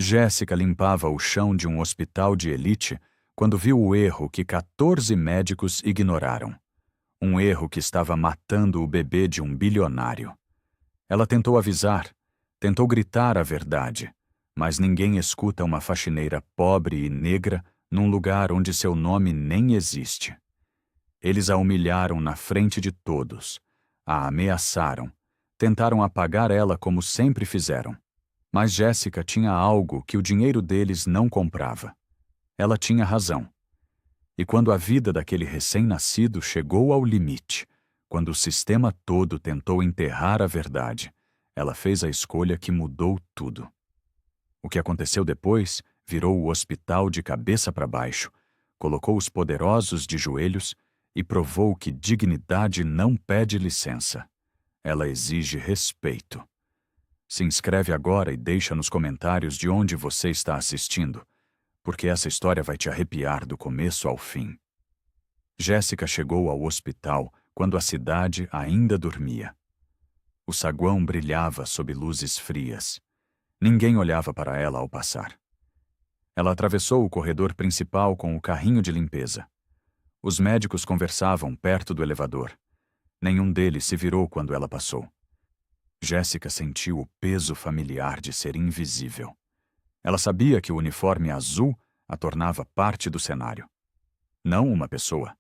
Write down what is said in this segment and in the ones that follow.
Jéssica limpava o chão de um hospital de elite quando viu o erro que 14 médicos ignoraram. Um erro que estava matando o bebê de um bilionário. Ela tentou avisar, tentou gritar a verdade, mas ninguém escuta uma faxineira pobre e negra num lugar onde seu nome nem existe. Eles a humilharam na frente de todos, a ameaçaram, tentaram apagar ela como sempre fizeram. Mas Jéssica tinha algo que o dinheiro deles não comprava. Ela tinha razão. E quando a vida daquele recém-nascido chegou ao limite, quando o sistema todo tentou enterrar a verdade, ela fez a escolha que mudou tudo. O que aconteceu depois virou o hospital de cabeça para baixo, colocou os poderosos de joelhos e provou que dignidade não pede licença. Ela exige respeito. Se inscreve agora e deixa nos comentários de onde você está assistindo, porque essa história vai te arrepiar do começo ao fim. Jéssica chegou ao hospital quando a cidade ainda dormia. O saguão brilhava sob luzes frias. Ninguém olhava para ela ao passar. Ela atravessou o corredor principal com o carrinho de limpeza. Os médicos conversavam perto do elevador. Nenhum deles se virou quando ela passou. Jéssica sentiu o peso familiar de ser invisível. Ela sabia que o uniforme azul a tornava parte do cenário. Não uma pessoa.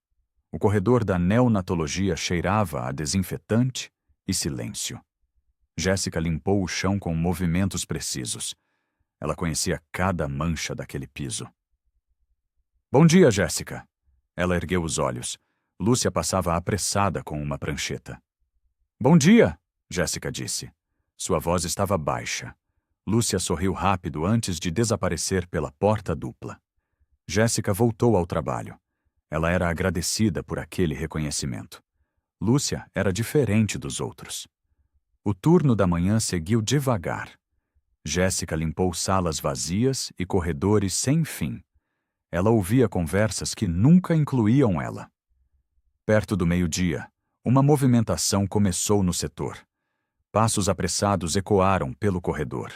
O corredor da neonatologia cheirava a desinfetante e silêncio. Jéssica limpou o chão com movimentos precisos. Ela conhecia cada mancha daquele piso. Bom dia, Jéssica. Ela ergueu os olhos. Lúcia passava apressada com uma prancheta. Bom dia, Jéssica disse. Sua voz estava baixa. Lúcia sorriu rápido antes de desaparecer pela porta dupla. Jéssica voltou ao trabalho. Ela era agradecida por aquele reconhecimento. Lúcia era diferente dos outros. O turno da manhã seguiu devagar. Jéssica limpou salas vazias e corredores sem fim. Ela ouvia conversas que nunca incluíam ela. Perto do meio-dia, uma movimentação começou no setor. Passos apressados ecoaram pelo corredor.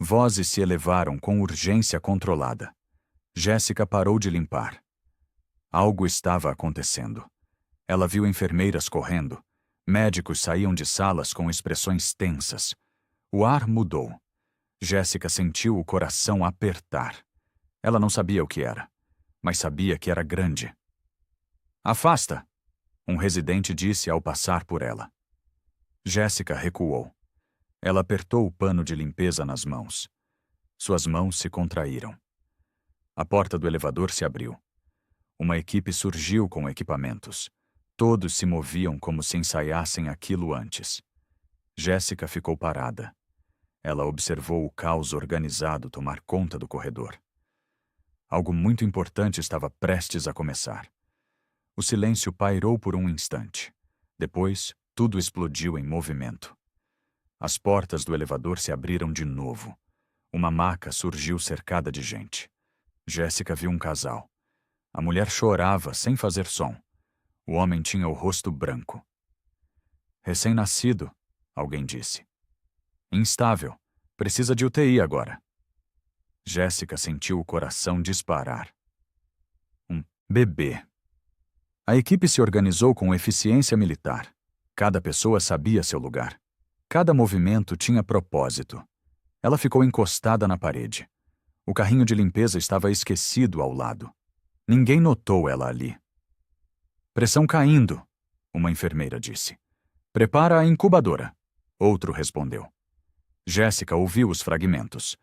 Vozes se elevaram com urgência controlada. Jéssica parou de limpar. Algo estava acontecendo. Ela viu enfermeiras correndo. Médicos saíam de salas com expressões tensas. O ar mudou. Jéssica sentiu o coração apertar. Ela não sabia o que era, mas sabia que era grande. Afasta! Um residente disse ao passar por ela. Jéssica recuou. Ela apertou o pano de limpeza nas mãos. Suas mãos se contraíram. A porta do elevador se abriu. Uma equipe surgiu com equipamentos. Todos se moviam como se ensaiassem aquilo antes. Jéssica ficou parada. Ela observou o caos organizado tomar conta do corredor. Algo muito importante estava prestes a começar. O silêncio pairou por um instante. Depois, tudo explodiu em movimento. As portas do elevador se abriram de novo. Uma maca surgiu cercada de gente. Jéssica viu um casal. A mulher chorava sem fazer som. O homem tinha o rosto branco. Recém-nascido, alguém disse. Instável. Precisa de UTI agora. Jéssica sentiu o coração disparar. Um bebê. A equipe se organizou com eficiência militar. Cada pessoa sabia seu lugar. Cada movimento tinha propósito. Ela ficou encostada na parede. O carrinho de limpeza estava esquecido ao lado. Ninguém notou ela ali. Pressão caindo, uma enfermeira disse. Prepara a incubadora, outro respondeu. Jéssica ouviu os fragmentos.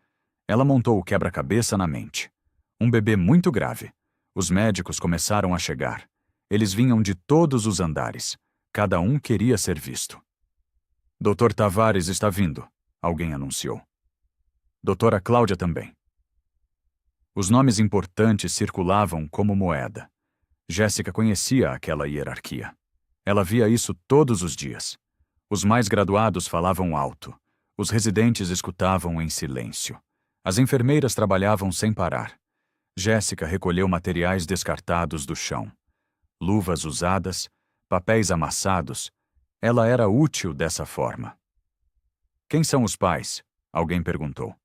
Ela montou o quebra-cabeça na mente. Um bebê muito grave. Os médicos começaram a chegar. Eles vinham de todos os andares. Cada um queria ser visto. Dr. Tavares está vindo, alguém anunciou. Doutora Cláudia também. Os nomes importantes circulavam como moeda. Jéssica conhecia aquela hierarquia. Ela via isso todos os dias. Os mais graduados falavam alto. Os residentes escutavam em silêncio. As enfermeiras trabalhavam sem parar. Jéssica recolheu materiais descartados do chão. Luvas usadas, papéis amassados. Ela era útil dessa forma. Quem são os pais? Alguém perguntou.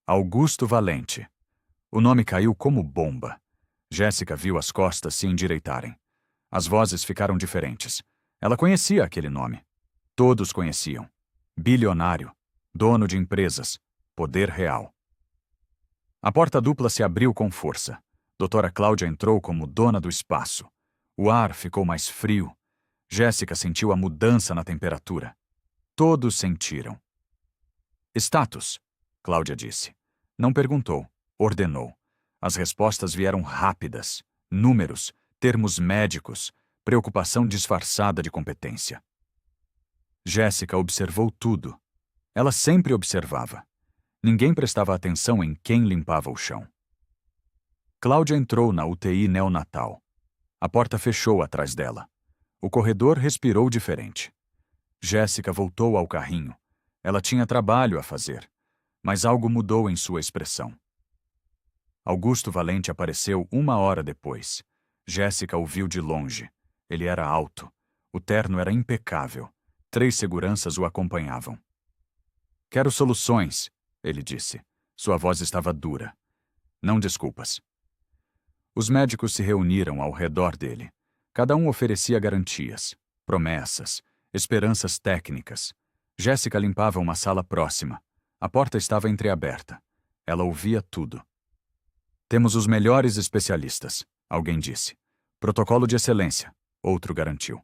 Augusto Valente. O nome caiu como bomba. Jéssica viu as costas se endireitarem. As vozes ficaram diferentes. Ela conhecia aquele nome. Todos conheciam. Bilionário, dono de empresas, poder real. A porta dupla se abriu com força. Doutora Cláudia entrou como dona do espaço. O ar ficou mais frio. Jéssica sentiu a mudança na temperatura. Todos sentiram. Status, Cláudia disse. Não perguntou, ordenou. As respostas vieram rápidas. Números, termos médicos, preocupação disfarçada de competência. Jéssica observou tudo. Ela sempre observava. Ninguém prestava atenção em quem limpava o chão. Cláudia entrou na UTI neonatal. A porta fechou atrás dela. O corredor respirou diferente. Jéssica voltou ao carrinho. Ela tinha trabalho a fazer, mas algo mudou em sua expressão. Augusto Valente apareceu 1 hora depois. Jéssica o viu de longe. Ele era alto. O terno era impecável. 3 seguranças o acompanhavam. Quero soluções, ele disse. Sua voz estava dura. Não desculpas. Os médicos se reuniram ao redor dele. Cada um oferecia garantias, promessas, esperanças técnicas. Jéssica limpava uma sala próxima. A porta estava entreaberta. Ela ouvia tudo. Temos os melhores especialistas, alguém disse. Protocolo de excelência, outro garantiu.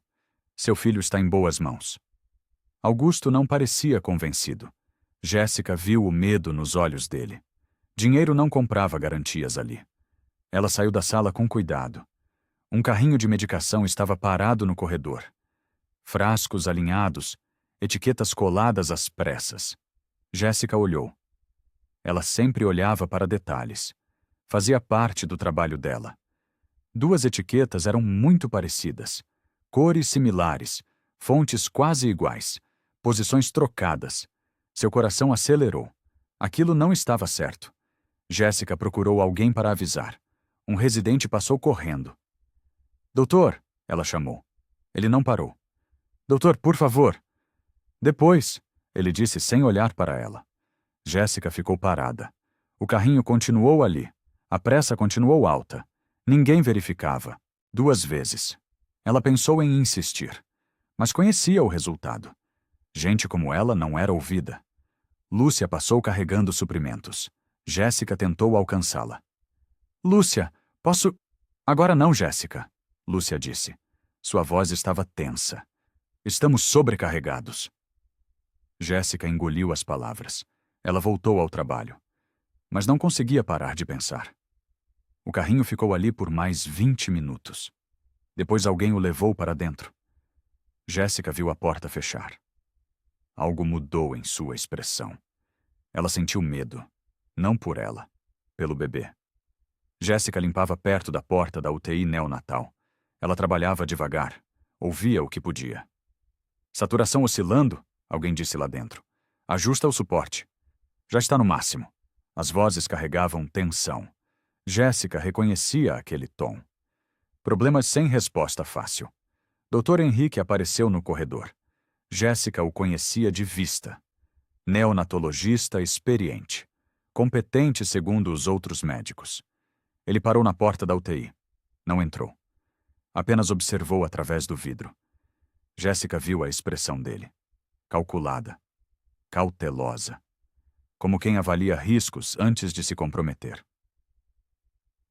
Seu filho está em boas mãos. Augusto não parecia convencido. Jéssica viu o medo nos olhos dele. Dinheiro não comprava garantias ali. Ela saiu da sala com cuidado. Um carrinho de medicação estava parado no corredor. Frascos alinhados, etiquetas coladas às pressas. Jéssica olhou. Ela sempre olhava para detalhes. Fazia parte do trabalho dela. 2 etiquetas eram muito parecidas. Cores similares, fontes quase iguais, posições trocadas. Seu coração acelerou. Aquilo não estava certo. Jéssica procurou alguém para avisar. Um residente passou correndo. Doutor, ela chamou. Ele não parou. Doutor, por favor. Depois, ele disse sem olhar para ela. Jéssica ficou parada. O carrinho continuou ali. A pressa continuou alta. Ninguém verificava. 2 vezes. Ela pensou em insistir. Mas conhecia o resultado. Gente como ela não era ouvida. Lúcia passou carregando suprimentos. Jéssica tentou alcançá-la. Lúcia, posso... Agora não, Jéssica, Lúcia disse. Sua voz estava tensa. Estamos sobrecarregados. Jéssica engoliu as palavras. Ela voltou ao trabalho. Mas não conseguia parar de pensar. O carrinho ficou ali por mais 20 minutos. Depois alguém o levou para dentro. Jéssica viu a porta fechar. Algo mudou em sua expressão. Ela sentiu medo. Não por ela, pelo bebê. Jéssica limpava perto da porta da UTI neonatal. Ela trabalhava devagar. Ouvia o que podia. Saturação oscilando, alguém disse lá dentro. Ajusta o suporte. Já está no máximo. As vozes carregavam tensão. Jéssica reconhecia aquele tom. Problemas sem resposta fácil. Dr. Henrique apareceu no corredor. Jéssica o conhecia de vista. Neonatologista experiente. Competente segundo os outros médicos. Ele parou na porta da UTI. Não entrou. Apenas observou através do vidro. Jéssica viu a expressão dele. Calculada. Cautelosa. Como quem avalia riscos antes de se comprometer.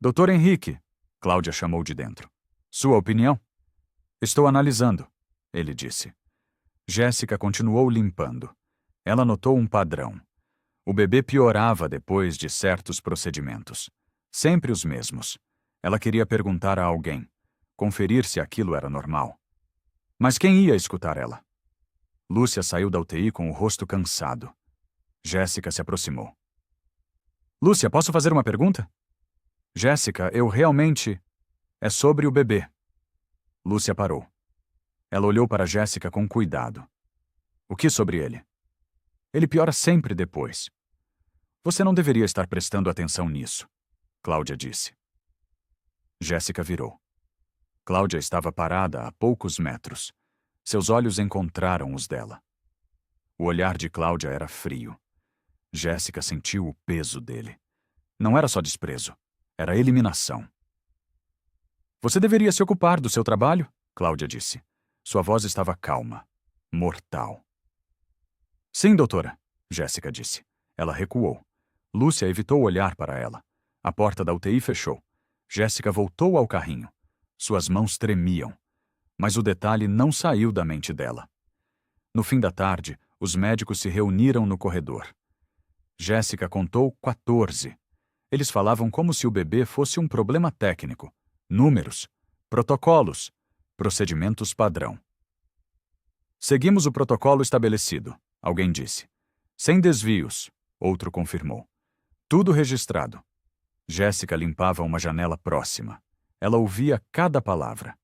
Dr. Henrique, Cláudia chamou de dentro. Sua opinião? Estou analisando, ele disse. Jéssica continuou limpando. Ela notou um padrão. O bebê piorava depois de certos procedimentos. Sempre os mesmos. Ela queria perguntar a alguém. Conferir se aquilo era normal. Mas quem ia escutar ela? Lúcia saiu da UTI com o rosto cansado. Jéssica se aproximou. Lúcia, posso fazer uma pergunta? Jéssica, eu realmente... É sobre o bebê. Lúcia parou. Ela olhou para Jéssica com cuidado. O que sobre ele? Ele piora sempre depois. Você não deveria estar prestando atenção nisso, Cláudia disse. Jéssica virou. Cláudia estava parada a poucos metros. Seus olhos encontraram os dela. O olhar de Cláudia era frio. Jéssica sentiu o peso dele. Não era só desprezo, era eliminação. Você deveria se ocupar do seu trabalho, Cláudia disse. Sua voz estava calma, mortal. Sim, doutora, Jéssica disse. Ela recuou. Lúcia evitou olhar para ela. A porta da UTI fechou. Jéssica voltou ao carrinho. Suas mãos tremiam. Mas o detalhe não saiu da mente dela. No fim da tarde, os médicos se reuniram no corredor. Jéssica contou 14. Eles falavam como se o bebê fosse um problema técnico. Números, protocolos, procedimentos padrão. Seguimos o protocolo estabelecido, alguém disse. Sem desvios, outro confirmou. Tudo registrado. Jéssica limpava uma janela próxima. Ela ouvia cada palavra.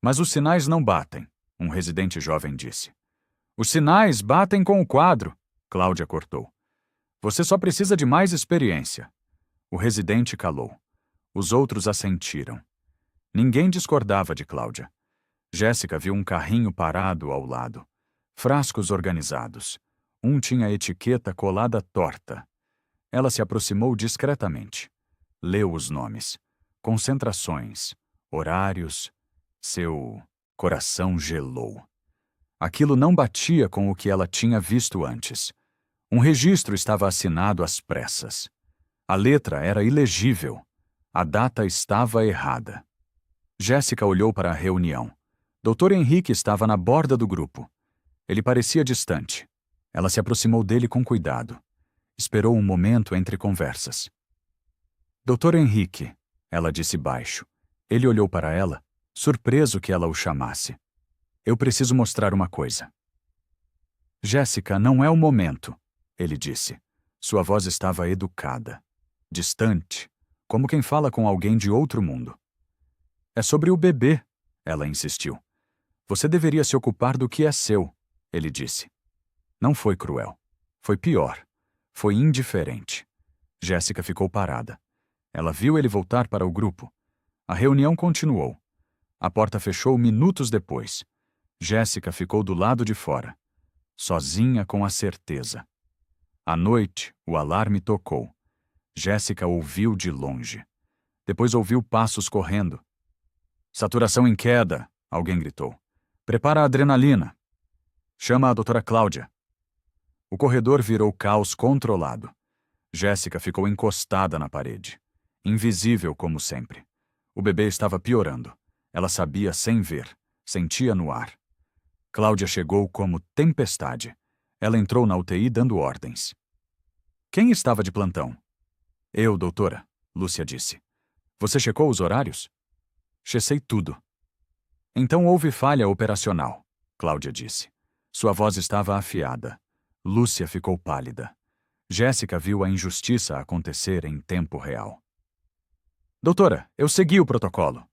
Mas os sinais não batem, um residente jovem disse. Os sinais batem com o quadro, Cláudia cortou. Você só precisa de mais experiência. O residente calou. Os outros assentiram. Ninguém discordava de Cláudia. Jéssica viu um carrinho parado ao lado. Frascos organizados. Um tinha a etiqueta colada torta. Ela se aproximou discretamente. Leu os nomes. Concentrações. Horários. Seu coração gelou. Aquilo não batia com o que ela tinha visto antes. Um registro estava assinado às pressas. A letra era ilegível. A data estava errada. Jéssica olhou para a reunião. Dr. Henrique estava na borda do grupo. Ele parecia distante. Ela se aproximou dele com cuidado. Esperou um momento entre conversas. Dr. Henrique, ela disse baixo. Ele olhou para ela, surpreso que ela o chamasse. Eu preciso mostrar uma coisa. Jéssica, não é o momento, ele disse. Sua voz estava educada, distante, como quem fala com alguém de outro mundo. É sobre o bebê, ela insistiu. Você deveria se ocupar do que é seu, ele disse. Não foi cruel. Foi pior. Foi indiferente. Jéssica ficou parada. Ela viu ele voltar para o grupo. A reunião continuou. A porta fechou minutos depois. Jéssica ficou do lado de fora, sozinha com a certeza. À noite, o alarme tocou. Jéssica ouviu de longe. Depois ouviu passos correndo. Saturação em queda, alguém gritou. Prepara a adrenalina. Chama a doutora Cláudia. O corredor virou caos controlado. Jéssica ficou encostada na parede. Invisível como sempre. O bebê estava piorando. Ela sabia sem ver. Sentia no ar. Cláudia chegou como tempestade. Ela entrou na UTI dando ordens. Quem estava de plantão? Eu, doutora, Lúcia disse. Você checou os horários? Checei tudo. Então houve falha operacional, Cláudia disse. Sua voz estava afiada. Lúcia ficou pálida. Jéssica viu a injustiça acontecer em tempo real. Doutora, eu segui o protocolo.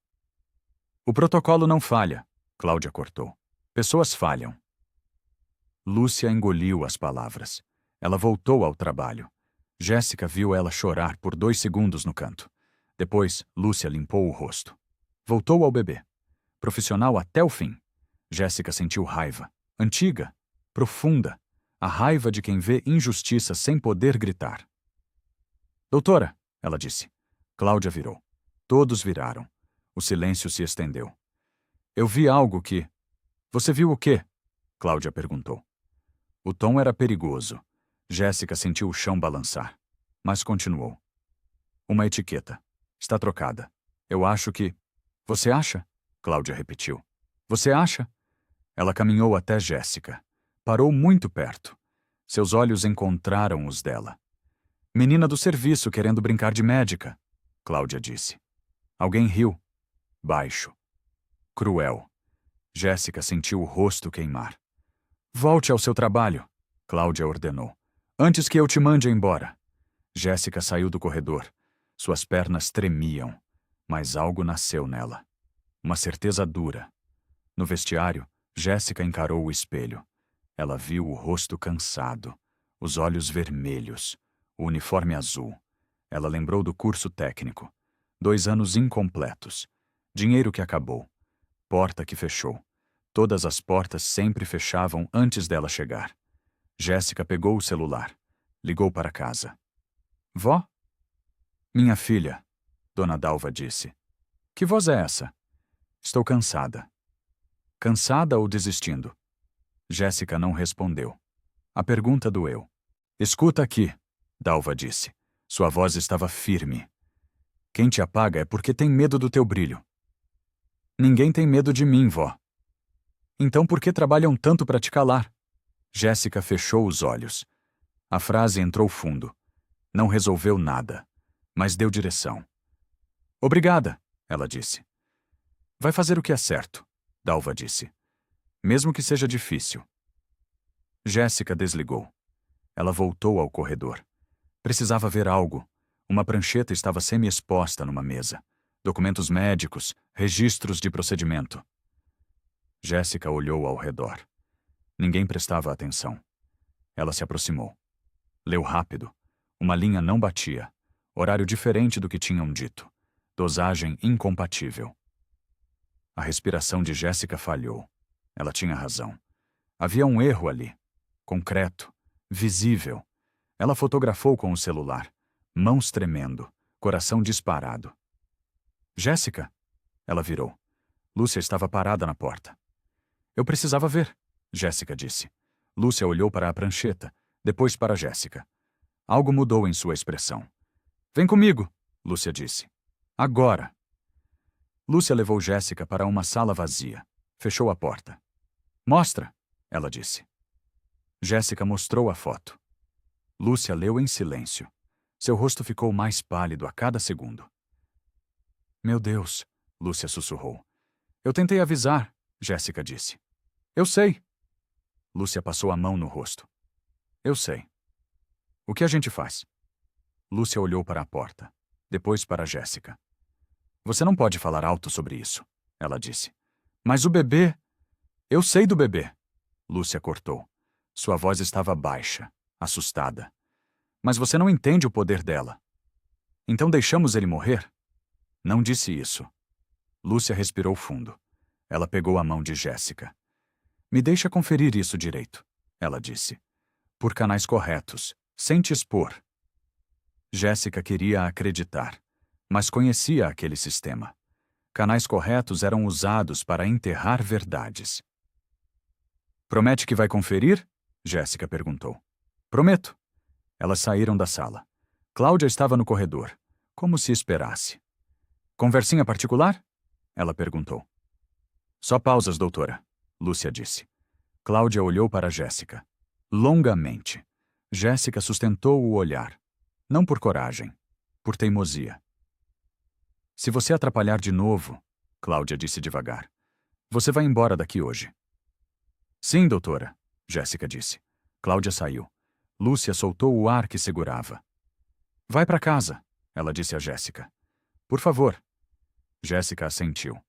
O protocolo não falha, Cláudia cortou. Pessoas falham. Lúcia engoliu as palavras. Ela voltou ao trabalho. Jéssica viu ela chorar por 2 segundos no canto. Depois, Lúcia limpou o rosto. Voltou ao bebê. Profissional até o fim. Jéssica sentiu raiva. Antiga. Profunda. A raiva de quem vê injustiça sem poder gritar. Doutora, ela disse. Cláudia virou. Todos viraram. O silêncio se estendeu. Eu vi algo que... Você viu o quê? Cláudia perguntou. O tom era perigoso. Jéssica sentiu o chão balançar. Mas continuou. Uma etiqueta. Está trocada. Eu acho que... Você acha? Cláudia repetiu. Você acha? Ela caminhou até Jéssica. Parou muito perto. Seus olhos encontraram os dela. Menina do serviço querendo brincar de médica, Cláudia disse. Alguém riu. Baixo. Cruel. Jéssica sentiu o rosto queimar. Volte ao seu trabalho, Cláudia ordenou. Antes que eu te mande embora. Jéssica saiu do corredor. Suas pernas tremiam, mas algo nasceu nela. Uma certeza dura. No vestiário, Jéssica encarou o espelho. Ela viu o rosto cansado, os olhos vermelhos, o uniforme azul. Ela lembrou do curso técnico. 2 anos incompletos. Dinheiro que acabou. Porta que fechou. Todas as portas sempre fechavam antes dela chegar. Jéssica pegou o celular. Ligou para casa. Vó? Minha filha, Dona Dalva disse. Que voz é essa? Estou cansada. Cansada ou desistindo? Jéssica não respondeu. A pergunta doeu. Escuta aqui, Dalva disse. Sua voz estava firme. Quem te apaga é porque tem medo do teu brilho. Ninguém tem medo de mim, vó. Então por que trabalham tanto para te calar? Jéssica fechou os olhos. A frase entrou fundo. Não resolveu nada, mas deu direção. Obrigada, ela disse. Vai fazer o que é certo, Dalva disse. Mesmo que seja difícil. Jéssica desligou. Ela voltou ao corredor. Precisava ver algo. Uma prancheta estava semi-exposta numa mesa. Documentos médicos, registros de procedimento. Jéssica olhou ao redor. Ninguém prestava atenção. Ela se aproximou. Leu rápido. Uma linha não batia. Horário diferente do que tinham dito. Dosagem incompatível. A respiração de Jéssica falhou. Ela tinha razão. Havia um erro ali. Concreto. Visível. Ela fotografou com o celular. Mãos tremendo. Coração disparado. Jéssica? Ela virou. Lúcia estava parada na porta. Eu precisava ver, Jéssica disse. Lúcia olhou para a prancheta, depois para Jéssica. Algo mudou em sua expressão. Vem comigo, Lúcia disse. Agora. Lúcia levou Jéssica para uma sala vazia. Fechou a porta. Mostra, ela disse. Jéssica mostrou a foto. Lúcia leu em silêncio. Seu rosto ficou mais pálido a cada segundo. Meu Deus, Lúcia sussurrou. Eu tentei avisar, Jéssica disse. Eu sei. Lúcia passou a mão no rosto. Eu sei. O que a gente faz? Lúcia olhou para a porta, depois para Jéssica. Você não pode falar alto sobre isso, ela disse. Mas o bebê... Eu sei do bebê. Lúcia cortou. Sua voz estava baixa, assustada. Mas você não entende o poder dela. Então deixamos ele morrer? Não disse isso. Lúcia respirou fundo. Ela pegou a mão de Jéssica. Me deixa conferir isso direito, ela disse. Por canais corretos, sem te expor. Jéssica queria acreditar, mas conhecia aquele sistema. Canais corretos eram usados para enterrar verdades. Promete que vai conferir? Jéssica perguntou. Prometo. Elas saíram da sala. Cláudia estava no corredor, como se esperasse. Conversinha particular? Ela perguntou. Só pausas, doutora, Lúcia disse. Cláudia olhou para Jéssica. Longamente. Jéssica sustentou o olhar. Não por coragem, por teimosia. Se você atrapalhar de novo, Cláudia disse devagar, você vai embora daqui hoje. Sim, doutora, Jéssica disse. Cláudia saiu. Lúcia soltou o ar que segurava. Vai para casa, ela disse a Jéssica. Por favor. Jéssica assentiu.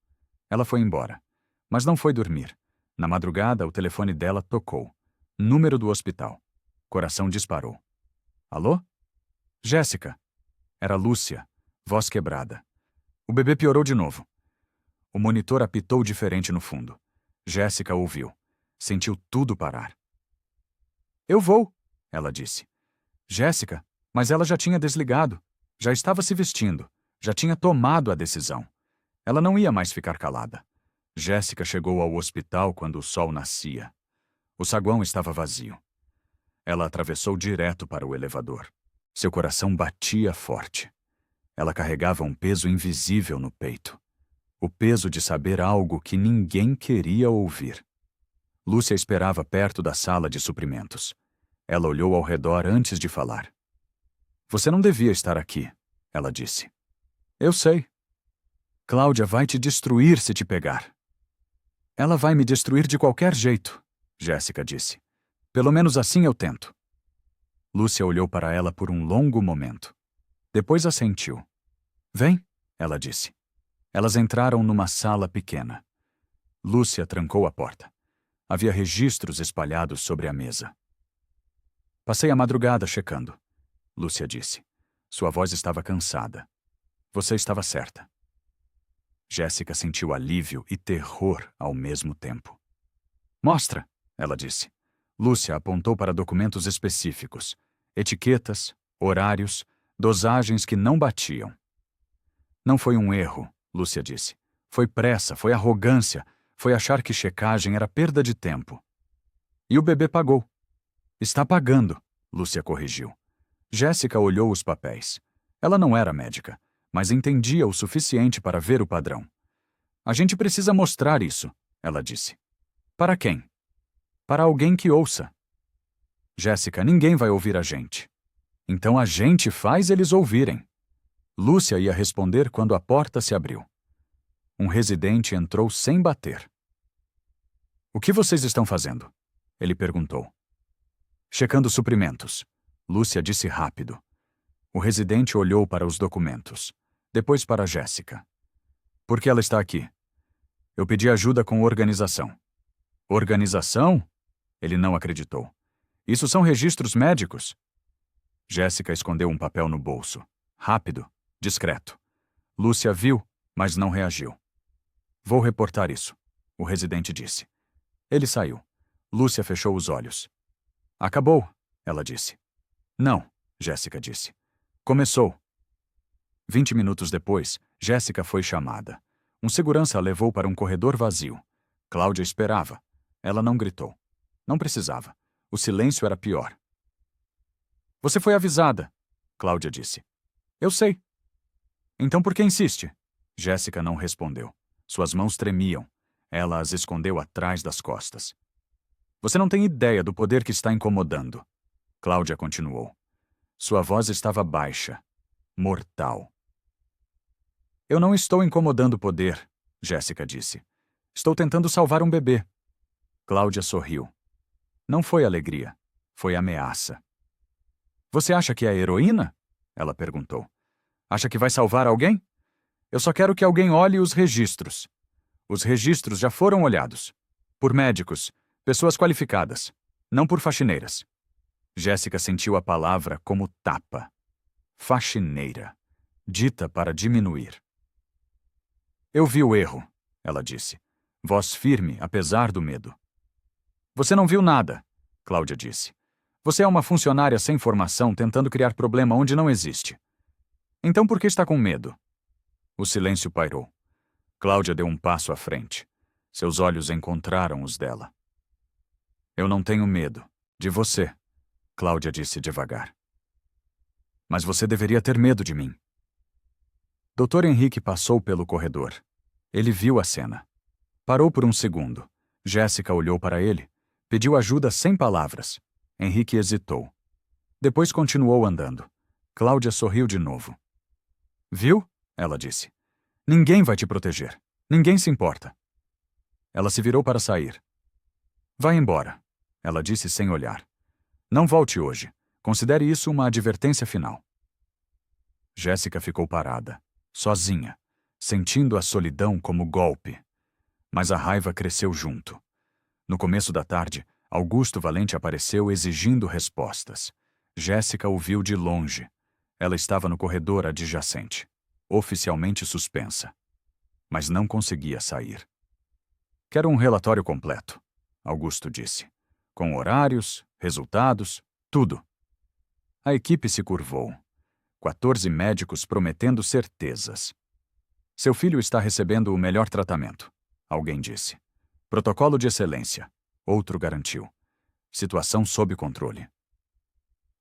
Ela foi embora, mas não foi dormir. Na madrugada, o telefone dela tocou. Número do hospital. Coração disparou. Alô? Jéssica. Era Lúcia, voz quebrada. O bebê piorou de novo. O monitor apitou diferente no fundo. Jéssica ouviu. Sentiu tudo parar. Eu vou, ela disse. Jéssica, mas ela já tinha desligado. Já estava se vestindo. Já tinha tomado a decisão. Ela não ia mais ficar calada. Jéssica chegou ao hospital quando o sol nascia. O saguão estava vazio. Ela atravessou direto para o elevador. Seu coração batia forte. Ela carregava um peso invisível no peito. O peso de saber algo que ninguém queria ouvir. Lúcia esperava perto da sala de suprimentos. Ela olhou ao redor antes de falar. Você não devia estar aqui, ela disse. Eu sei. Cláudia vai te destruir se te pegar. Ela vai me destruir de qualquer jeito, Jéssica disse. Pelo menos assim eu tento. Lúcia olhou para ela por um longo momento. Depois assentiu. Vem, ela disse. Elas entraram numa sala pequena. Lúcia trancou a porta. Havia registros espalhados sobre a mesa. Passei a madrugada checando, Lúcia disse. Sua voz estava cansada. Você estava certa. Jéssica sentiu alívio e terror ao mesmo tempo. Mostra, ela disse. Lúcia apontou para documentos específicos. Etiquetas, horários, dosagens que não batiam. Não foi um erro, Lúcia disse. Foi pressa, foi arrogância, foi achar que checagem era perda de tempo. E o bebê pagou. Está pagando, Lúcia corrigiu. Jéssica olhou os papéis. Ela não era médica, mas entendia o suficiente para ver o padrão. A gente precisa mostrar isso, ela disse. Para quem? Para alguém que ouça. Jéssica, ninguém vai ouvir a gente. Então a gente faz eles ouvirem. Lúcia ia responder quando a porta se abriu. Um residente entrou sem bater. O que vocês estão fazendo? Ele perguntou. Checando suprimentos. Lúcia disse rápido. O residente olhou para os documentos. Depois para Jéssica. Por que ela está aqui? Eu pedi ajuda com organização. Organização? Ele não acreditou. Isso são registros médicos. Jéssica escondeu um papel no bolso. Rápido, discreto. Lúcia viu, mas não reagiu. Vou reportar isso, o residente disse. Ele saiu. Lúcia fechou os olhos. Acabou, ela disse. Não, Jéssica disse. Começou. 20 minutos depois, Jéssica foi chamada. Um segurança a levou para um corredor vazio. Cláudia esperava. Ela não gritou. Não precisava. O silêncio era pior. Você foi avisada, Cláudia disse. Eu sei. Então por que insiste? Jéssica não respondeu. Suas mãos tremiam. Ela as escondeu atrás das costas. Você não tem ideia do poder que está incomodando. Cláudia continuou. Sua voz estava baixa. Mortal. Eu não estou incomodando o poder, Jéssica disse. Estou tentando salvar um bebê. Cláudia sorriu. Não foi alegria. Foi ameaça. Você acha que é heroína? Ela perguntou. Acha que vai salvar alguém? Eu só quero que alguém olhe os registros. Os registros já foram olhados. Por médicos, pessoas qualificadas, não por faxineiras. Jéssica sentiu a palavra como tapa. Faxineira. Dita para diminuir. Eu vi o erro, ela disse. Voz firme, apesar do medo. Você não viu nada, Cláudia disse. Você é uma funcionária sem formação tentando criar problema onde não existe. Então por que está com medo? O silêncio pairou. Cláudia deu um passo à frente. Seus olhos encontraram os dela. Eu não tenho medo. De você, Cláudia disse devagar. Mas você deveria ter medo de mim. Dr. Henrique passou pelo corredor. Ele viu a cena. Parou por um segundo. Jéssica olhou para ele. Pediu ajuda sem palavras. Henrique hesitou. Depois continuou andando. Cláudia sorriu de novo. Viu? Ela disse. Ninguém vai te proteger. Ninguém se importa. Ela se virou para sair. Vá embora, ela disse sem olhar. Não volte hoje. Considere isso uma advertência final. Jéssica ficou parada, sozinha, sentindo a solidão como golpe. Mas a raiva cresceu junto. No começo da tarde, Augusto Valente apareceu exigindo respostas. Jéssica o viu de longe. Ela estava no corredor adjacente, oficialmente suspensa. Mas não conseguia sair. Quero um relatório completo, Augusto disse. Com horários, resultados, tudo. A equipe se curvou. 14 médicos prometendo certezas. Seu filho está recebendo o melhor tratamento, alguém disse. Protocolo de excelência, outro garantiu. Situação sob controle.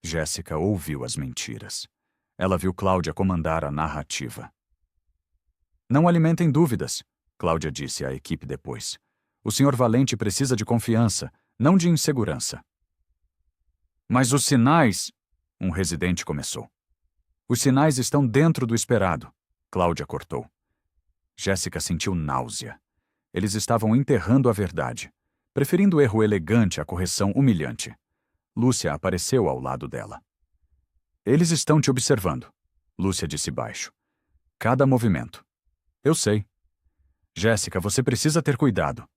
Jéssica ouviu as mentiras. Ela viu Cláudia comandar a narrativa. Não alimentem dúvidas, Cláudia disse à equipe depois. O Sr. Valente precisa de confiança, não de insegurança. Mas os sinais... Um residente começou. Os sinais estão dentro do esperado, Cláudia cortou. Jéssica sentiu náusea. Eles estavam enterrando a verdade, preferindo o erro elegante à correção humilhante. Lúcia apareceu ao lado dela. Eles estão te observando, Lúcia disse baixo. Cada movimento. Eu sei. Jéssica, você precisa ter cuidado.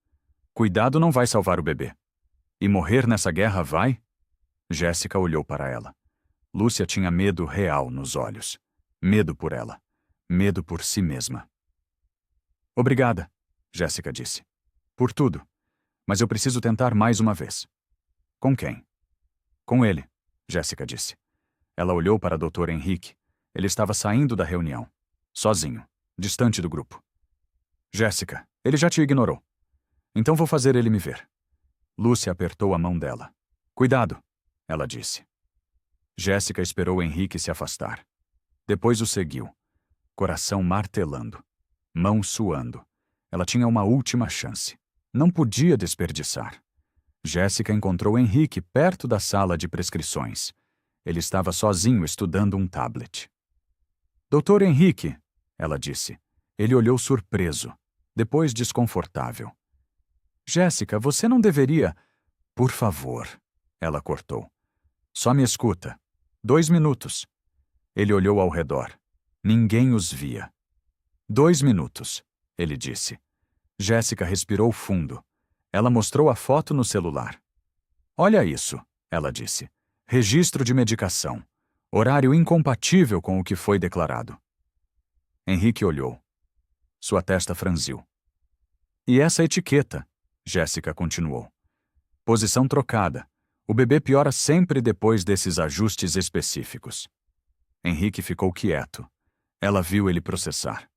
Cuidado não vai salvar o bebê. E morrer nessa guerra vai? Jéssica olhou para ela. Lúcia tinha medo real nos olhos. Medo por ela. Medo por si mesma. Obrigada, Jéssica disse. Por tudo. Mas eu preciso tentar mais uma vez. Com quem? Com ele, Jéssica disse. Ela olhou para Dr. Henrique. Ele estava saindo da reunião. Sozinho, distante do grupo. Jéssica, ele já te ignorou. Então vou fazer ele me ver. Lúcia apertou a mão dela. Cuidado, ela disse. Jéssica esperou Henrique se afastar. Depois o seguiu, coração martelando, mão suando. Ela tinha uma última chance. Não podia desperdiçar. Jéssica encontrou Henrique perto da sala de prescrições. Ele estava sozinho estudando um tablet. Doutor Henrique, ela disse. Ele olhou surpreso, depois desconfortável. Jéssica, você não deveria... Por favor, ela cortou. Só me escuta. 2 minutos. Ele olhou ao redor. Ninguém os via. 2 minutos, ele disse. Jéssica respirou fundo. Ela mostrou a foto no celular. Olha isso, ela disse. Registro de medicação. Horário incompatível com o que foi declarado. Henrique olhou. Sua testa franziu. E essa etiqueta? Jéssica continuou. Posição trocada. O bebê piora sempre depois desses ajustes específicos. Henrique ficou quieto. Ela viu ele processar.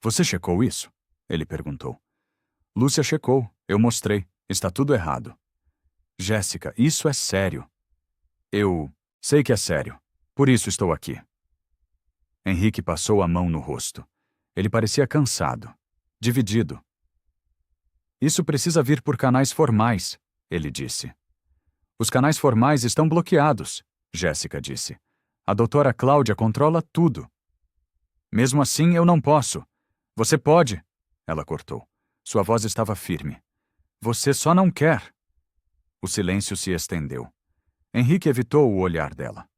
Você checou isso? Ele perguntou. Lúcia checou. Eu mostrei. Está tudo errado. Jéssica, isso é sério. Eu sei que é sério. Por isso estou aqui. Henrique passou a mão no rosto. Ele parecia cansado, dividido. Isso precisa vir por canais formais, ele disse. Os canais formais estão bloqueados, Jéssica disse. A doutora Cláudia controla tudo. Mesmo assim, eu não posso. Você pode, ela cortou. Sua voz estava firme. Você só não quer. O silêncio se estendeu. Henrique evitou o olhar dela.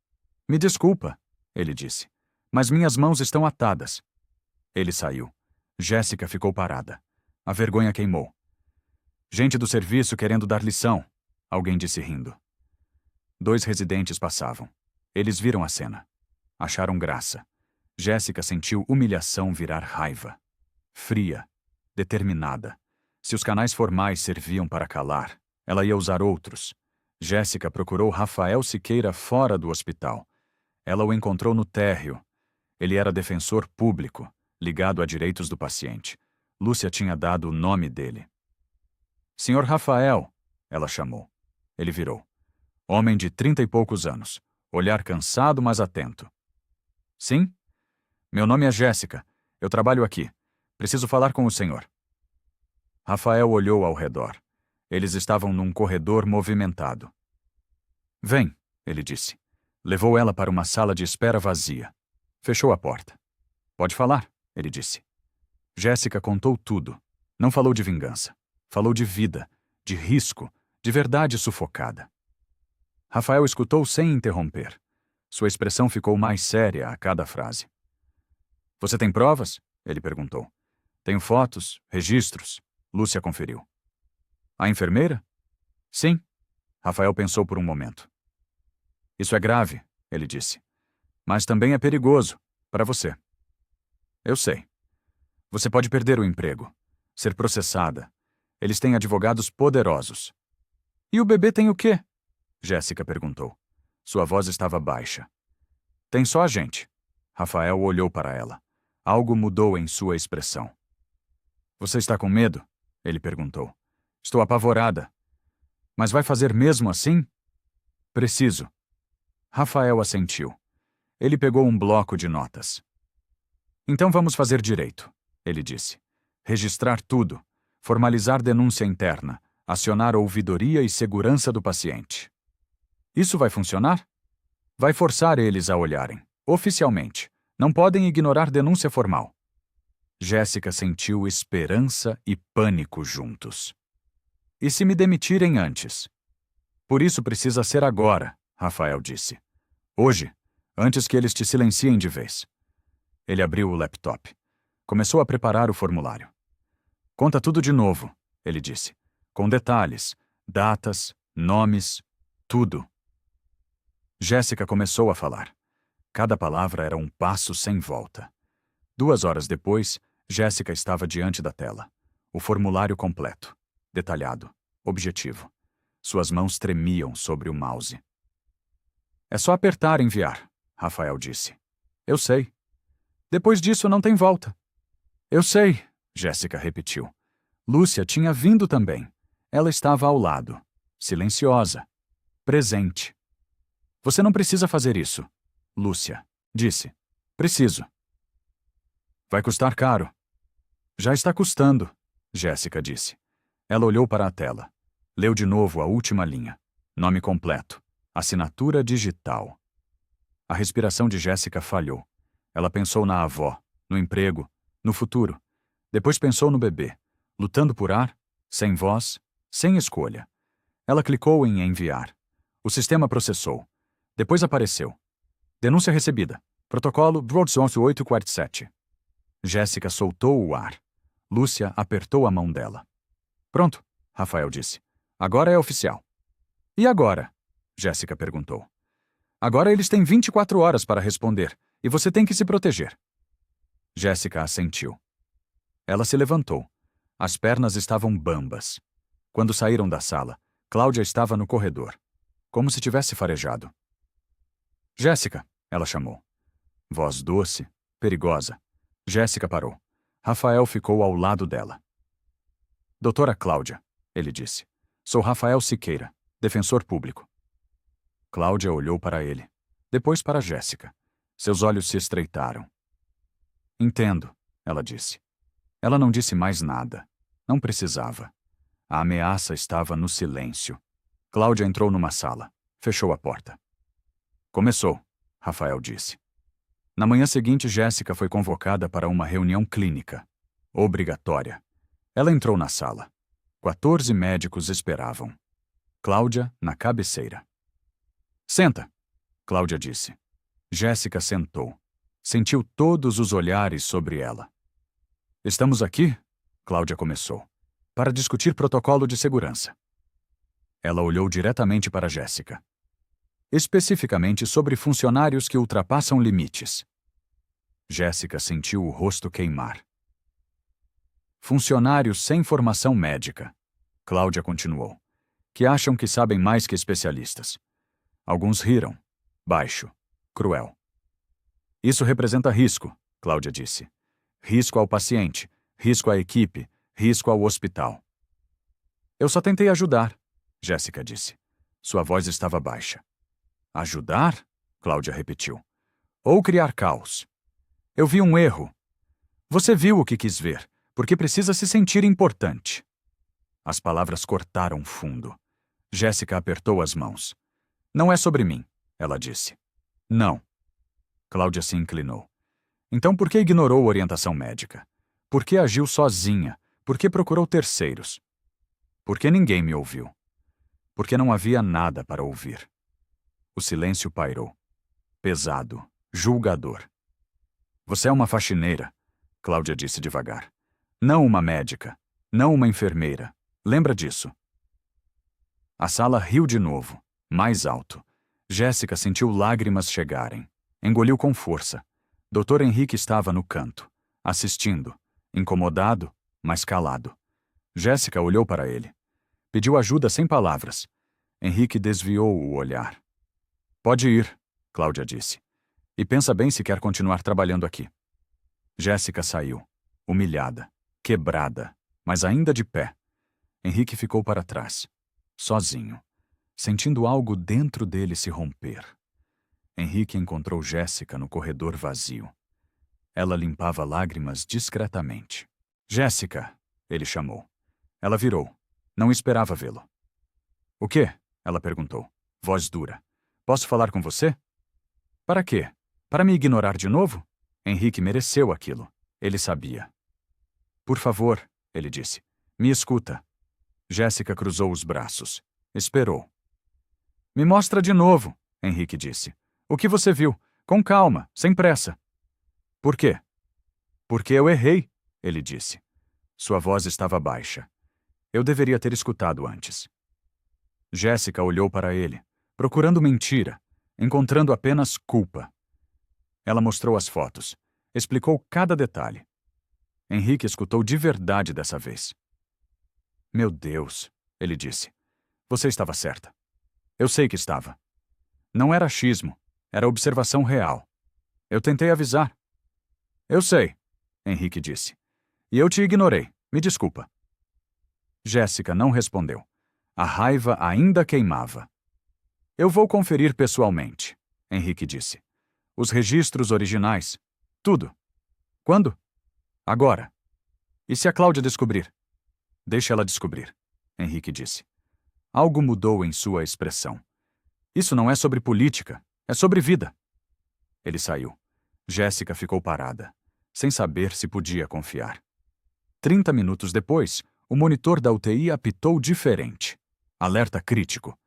Me desculpa, ele disse, mas minhas mãos estão atadas. Ele saiu. Jéssica ficou parada. A vergonha queimou. Gente do serviço querendo dar lição, alguém disse rindo. 2 residentes passavam. Eles viram a cena. Acharam graça. Jéssica sentiu humilhação virar raiva. Fria, determinada. Se os canais formais serviam para calar, ela ia usar outros. Jéssica procurou Rafael Siqueira fora do hospital. Ela o encontrou no térreo. Ele era defensor público, ligado a direitos do paciente. Lúcia tinha dado o nome dele. Senhor Rafael, ela chamou. Ele virou. Homem de 30 e poucos anos. Olhar cansado, mas atento. Sim? Meu nome é Jéssica. Eu trabalho aqui. Preciso falar com o senhor. Rafael olhou ao redor. Eles estavam num corredor movimentado. Vem, ele disse. Levou ela para uma sala de espera vazia. Fechou a porta. Pode falar, ele disse. Jéssica contou tudo. Não falou de vingança. Falou de vida, de risco, de verdade sufocada. Rafael escutou sem interromper. Sua expressão ficou mais séria a cada frase. Você tem provas? Ele perguntou. Tenho fotos, registros. Lúcia conferiu. A enfermeira? Sim. Rafael pensou por um momento. Isso é grave, ele disse. Mas também é perigoso, para você. Eu sei. Você pode perder o emprego, ser processada. Eles têm advogados poderosos. E o bebê tem o quê? Jéssica perguntou. Sua voz estava baixa. Tem só a gente. Rafael olhou para ela. Algo mudou em sua expressão. Você está com medo? Ele perguntou. Estou apavorada. Mas vai fazer mesmo assim? Preciso. Rafael assentiu. Ele pegou um bloco de notas. Então vamos fazer direito, ele disse. Registrar tudo. Formalizar denúncia interna, acionar ouvidoria e segurança do paciente. Isso vai funcionar? Vai forçar eles a olharem, oficialmente. Não podem ignorar denúncia formal. Jéssica sentiu esperança e pânico juntos. E se me demitirem antes? Por isso precisa ser agora, Rafael disse. Hoje, antes que eles te silenciem de vez. Ele abriu o laptop. Começou a preparar o formulário. Conta tudo de novo, ele disse. Com detalhes, datas, nomes, tudo. Jéssica começou a falar. Cada palavra era um passo sem volta. 2 horas depois, Jéssica estava diante da tela. O formulário completo, detalhado, objetivo. Suas mãos tremiam sobre o mouse. É só apertar e enviar, Rafael disse. Eu sei. Depois disso não tem volta. Eu sei, Jéssica repetiu. Lúcia tinha vindo também. Ela estava ao lado, silenciosa, presente. Você não precisa fazer isso, Lúcia disse. Preciso. Vai custar caro. Já está custando, Jéssica disse. Ela olhou para a tela. Leu de novo a última linha. Nome completo. Assinatura digital. A respiração de Jéssica falhou. Ela pensou na avó, no emprego, no futuro. Depois pensou no bebê, lutando por ar, sem voz, sem escolha. Ela clicou em enviar. O sistema processou. Depois apareceu. Denúncia recebida. Protocolo Broadzone 847. Jéssica soltou o ar. Lúcia apertou a mão dela. Pronto, Rafael disse. Agora é oficial. E agora? Jéssica perguntou. Agora eles têm 24 horas para responder, e você tem que se proteger. Jéssica assentiu. Ela se levantou. As pernas estavam bambas. Quando saíram da sala, Cláudia estava no corredor, como se tivesse farejado. Jéssica, ela chamou. Voz doce, perigosa. Jéssica parou. Rafael ficou ao lado dela. Doutora Cláudia, ele disse. Sou Rafael Siqueira, defensor público. Cláudia olhou para ele, depois para Jéssica. Seus olhos se estreitaram. Entendo, ela disse. Ela não disse mais nada. Não precisava. A ameaça estava no silêncio. Cláudia entrou numa sala. Fechou a porta. Começou, Rafael disse. Na manhã seguinte, Jéssica foi convocada para uma reunião clínica. Obrigatória. Ela entrou na sala. 14 médicos esperavam. Cláudia na cabeceira. Senta, Cláudia disse. Jéssica sentou. Sentiu todos os olhares sobre ela. Estamos aqui, Cláudia começou, para discutir protocolo de segurança. Ela olhou diretamente para Jéssica. Especificamente sobre funcionários que ultrapassam limites. Jéssica sentiu o rosto queimar. Funcionários sem formação médica, Cláudia continuou, que acham que sabem mais que especialistas. Alguns riram, baixo, cruel. Isso representa risco, Cláudia disse. Risco ao paciente, risco à equipe, risco ao hospital. Eu só tentei ajudar, Jéssica disse. Sua voz estava baixa. Ajudar? Cláudia repetiu. Ou criar caos. Eu vi um erro. Você viu o que quis ver, porque precisa se sentir importante. As palavras cortaram fundo. Jéssica apertou as mãos. Não é sobre mim, ela disse. Não. Cláudia se inclinou. Então por que ignorou orientação médica? Por que agiu sozinha? Por que procurou terceiros? Por que ninguém me ouviu? Porque não havia nada para ouvir. O silêncio pairou. Pesado, julgador. Você é uma faxineira, Cláudia disse devagar. Não uma médica, não uma enfermeira. Lembra disso? A sala riu de novo, mais alto. Jéssica sentiu lágrimas chegarem. Engoliu com força. Dr. Henrique estava no canto, assistindo, incomodado, mas calado. Jéssica olhou para ele. Pediu ajuda sem palavras. Henrique desviou o olhar. Pode ir, Cláudia disse. E pensa bem se quer continuar trabalhando aqui. Jéssica saiu, humilhada, quebrada, mas ainda de pé. Henrique ficou para trás, sozinho, sentindo algo dentro dele se romper. Henrique encontrou Jéssica no corredor vazio. Ela limpava lágrimas discretamente. Jéssica, ele chamou. Ela virou. Não esperava vê-lo. O quê? Ela perguntou, voz dura. Posso falar com você? Para quê? Para me ignorar de novo? Henrique mereceu aquilo. Ele sabia. Por favor, ele disse. Me escuta. Jéssica cruzou os braços. Esperou. Me mostra de novo, Henrique disse. O que você viu? Com calma, sem pressa. Por quê? Porque eu errei, ele disse. Sua voz estava baixa. Eu deveria ter escutado antes. Jéssica olhou para ele, procurando mentira, encontrando apenas culpa. Ela mostrou as fotos, explicou cada detalhe. Henrique escutou de verdade dessa vez. Meu Deus, ele disse. Você estava certa. Eu sei que estava. Não era achismo, era observação real. Eu tentei avisar. Eu sei, Henrique disse. E eu te ignorei. Me desculpa. Jéssica não respondeu. A raiva ainda queimava. Eu vou conferir pessoalmente, Henrique disse. Os registros originais. Tudo. Quando? Agora. E se a Cláudia descobrir? Deixa ela descobrir, Henrique disse. Algo mudou em sua expressão. Isso não é sobre política, é sobre vida. Ele saiu. Jéssica ficou parada, sem saber se podia confiar. 30 minutos depois, o monitor da UTI apitou diferente. Alerta crítico.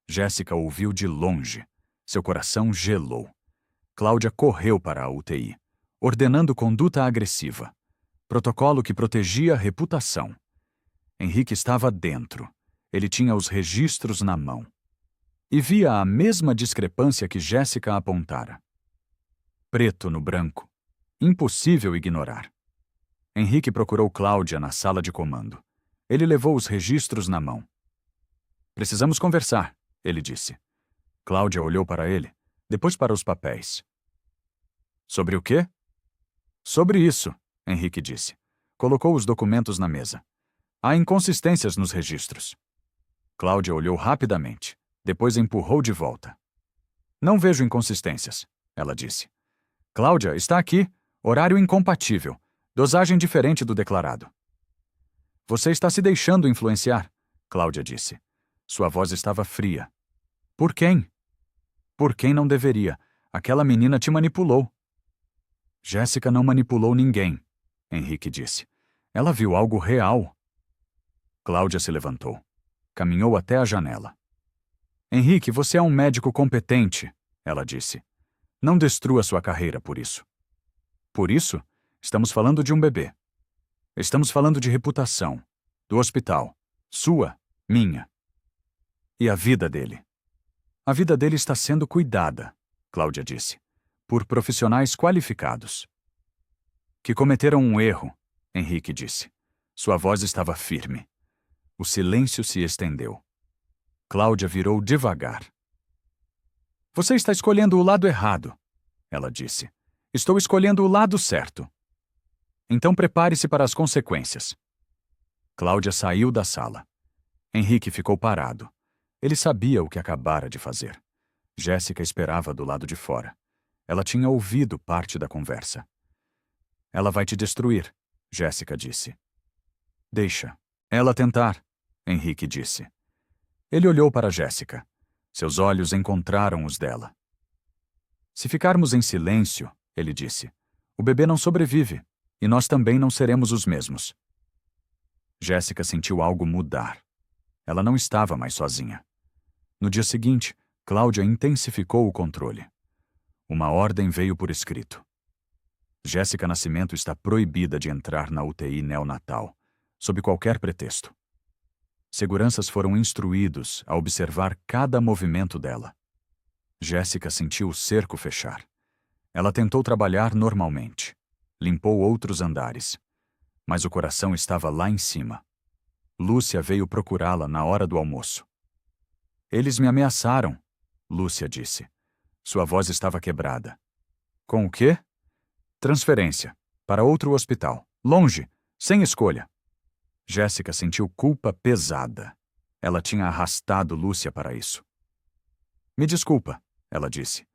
Jéssica ouviu de longe. Seu coração gelou. Cláudia correu para a UTI, ordenando conduta agressiva. Protocolo que protegia a reputação. Henrique estava dentro. Ele tinha os registros na mão. E via a mesma discrepância que Jéssica apontara. Preto no branco. Impossível ignorar. Henrique procurou Cláudia na sala de comando. Ele levou os registros na mão. Precisamos conversar, ele disse. Cláudia olhou para ele, depois para os papéis. Sobre o quê? Sobre isso, Henrique disse. Colocou os documentos na mesa. Há inconsistências nos registros. Cláudia olhou rapidamente, depois empurrou de volta. Não vejo inconsistências, ela disse. Cláudia, está aqui. Horário incompatível. Dosagem diferente do declarado. Você está se deixando influenciar, Cláudia disse. Sua voz estava fria. Por quem? Por quem não deveria. Aquela menina te manipulou. Jéssica não manipulou ninguém, Henrique disse. Ela viu algo real. Cláudia se levantou. Caminhou até a janela. Henrique, você é um médico competente, ela disse. Não destrua sua carreira por isso. Por isso, estamos falando de um bebê. Estamos falando de reputação, do hospital, sua, minha. E a vida dele. A vida dele está sendo cuidada, Cláudia disse, por profissionais qualificados. Que cometeram um erro, Henrique disse. Sua voz estava firme. O silêncio se estendeu. Cláudia virou devagar. Você está escolhendo o lado errado, ela disse. Estou escolhendo o lado certo. Então prepare-se para as consequências. Cláudia saiu da sala. Henrique ficou parado. Ele sabia o que acabara de fazer. Jéssica esperava do lado de fora. Ela tinha ouvido parte da conversa. Ela vai te destruir, Jéssica disse. Deixa ela tentar, Henrique disse. Ele olhou para Jéssica. Seus olhos encontraram os dela. Se ficarmos em silêncio, ele disse, o bebê não sobrevive, e nós também não seremos os mesmos. Jéssica sentiu algo mudar. Ela não estava mais sozinha. No dia seguinte, Cláudia intensificou o controle. Uma ordem veio por escrito. Jéssica Nascimento está proibida de entrar na UTI neonatal, sob qualquer pretexto. Seguranças foram instruídos a observar cada movimento dela. Jéssica sentiu o cerco fechar. Ela tentou trabalhar normalmente. Limpou outros andares. Mas o coração estava lá em cima. Lúcia veio procurá-la na hora do almoço. Eles me ameaçaram, Lúcia disse. Sua voz estava quebrada. Com o quê? Transferência. Para outro hospital. Longe. Sem escolha. Jéssica sentiu culpa pesada. Ela tinha arrastado Lúcia para isso. Me desculpa, ela disse.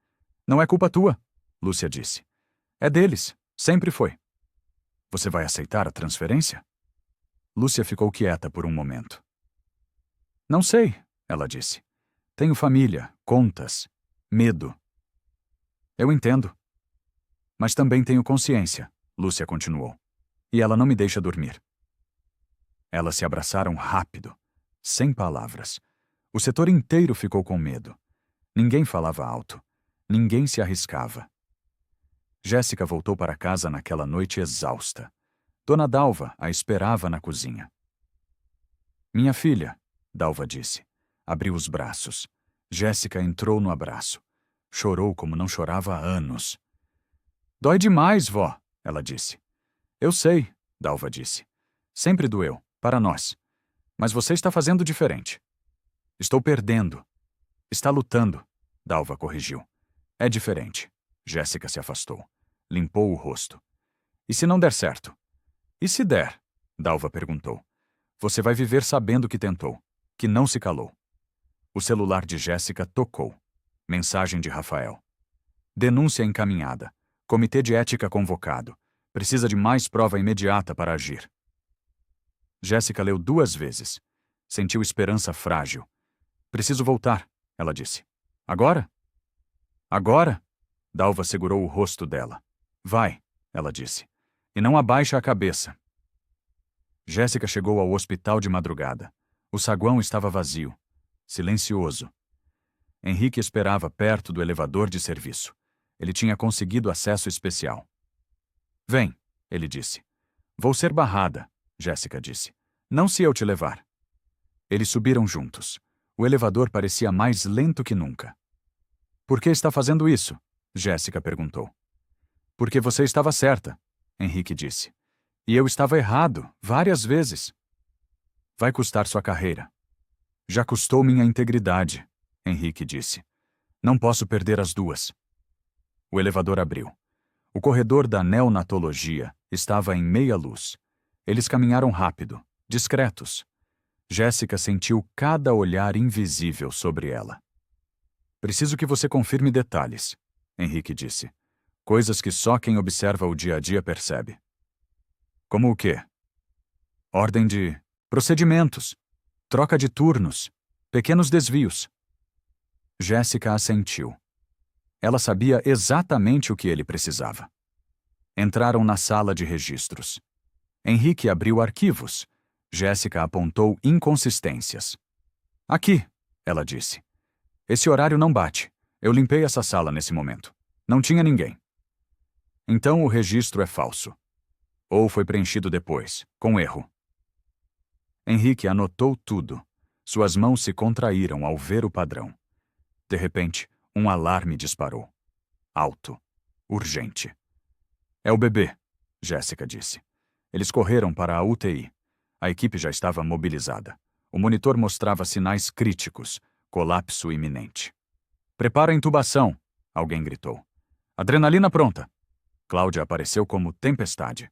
Não é culpa tua, Lúcia disse. É deles. Sempre foi. Você vai aceitar a transferência? Lúcia ficou quieta por um momento. Não sei, ela disse. Tenho família, contas, medo. Eu entendo. Mas também tenho consciência, Lúcia continuou. E ela não me deixa dormir. Elas se abraçaram rápido, sem palavras. O setor inteiro ficou com medo. Ninguém falava alto. Ninguém se arriscava. Jéssica voltou para casa naquela noite exausta. Dona Dalva a esperava na cozinha. Minha filha, Dalva disse. Abriu os braços. Jéssica entrou no abraço. Chorou como não chorava há anos. Dói demais, vó, ela disse. Eu sei, Dalva disse. Sempre doeu, para nós. Mas você está fazendo diferente. Estou perdendo. Está lutando. Dalva corrigiu. É diferente. Jéssica se afastou. Limpou o rosto. E se não der certo? E se der? Dalva perguntou. Você vai viver sabendo que tentou, que não se calou. O celular de Jéssica tocou. Mensagem de Rafael. Denúncia encaminhada. Comitê de ética convocado. Precisa de mais prova imediata para agir. Jéssica leu 2 vezes. Sentiu esperança frágil. Preciso voltar, ela disse. Agora? Agora? Dalva segurou o rosto dela. Vai, ela disse. E não abaixa a cabeça. Jéssica chegou ao hospital de madrugada. O saguão estava vazio. Silencioso. Henrique esperava perto do elevador de serviço. Ele tinha conseguido acesso especial. Vem, ele disse. Vou ser barrada, Jéssica disse. Não se eu te levar. Eles subiram juntos. O elevador parecia mais lento que nunca. Por que está fazendo isso? Jéssica perguntou. Porque você estava certa, Henrique disse. E eu estava errado, várias vezes. Vai custar sua carreira. Já custou minha integridade, Henrique disse. Não posso perder as duas. O elevador abriu. O corredor da neonatologia estava em meia luz. Eles caminharam rápido, discretos. Jéssica sentiu cada olhar invisível sobre ela. Preciso que você confirme detalhes, Henrique disse. Coisas que só quem observa o dia a dia percebe. Como o quê? Ordem de procedimentos, troca de turnos, pequenos desvios. Jéssica assentiu. Ela sabia exatamente o que ele precisava. Entraram na sala de registros. Henrique abriu arquivos. Jéssica apontou inconsistências. Aqui, ela disse. Esse horário não bate. Eu limpei essa sala nesse momento. Não tinha ninguém. Então o registro é falso. Ou foi preenchido depois, com erro. Henrique anotou tudo. Suas mãos se contraíram ao ver o padrão. De repente, um alarme disparou. Alto. Urgente. É o bebê, Jéssica disse. Eles correram para a UTI. A equipe já estava mobilizada. O monitor mostrava sinais críticos. Colapso iminente. Prepara a intubação, alguém gritou. Adrenalina pronta. Cláudia apareceu como tempestade.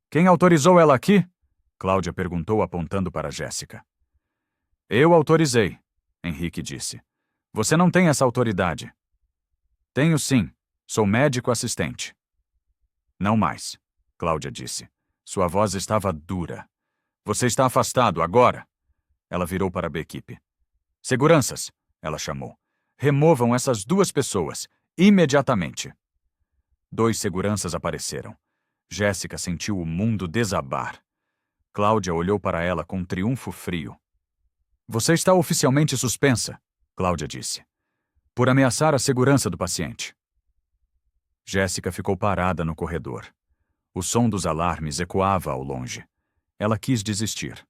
Quem autorizou ela aqui? Cláudia perguntou apontando para Jéssica. Eu autorizei, Henrique disse. Você não tem essa autoridade. Tenho sim. Sou médico assistente. Não mais, Cláudia disse. Sua voz estava dura. Você está afastado agora. Ela virou para a equipe. Seguranças, ela chamou. Removam essas 2 pessoas, imediatamente. 2 seguranças apareceram. Jéssica sentiu o mundo desabar. Cláudia olhou para ela com triunfo frio. Você está oficialmente suspensa, Cláudia disse, por ameaçar a segurança do paciente. Jéssica ficou parada no corredor. O som dos alarmes ecoava ao longe. Ela quis desistir.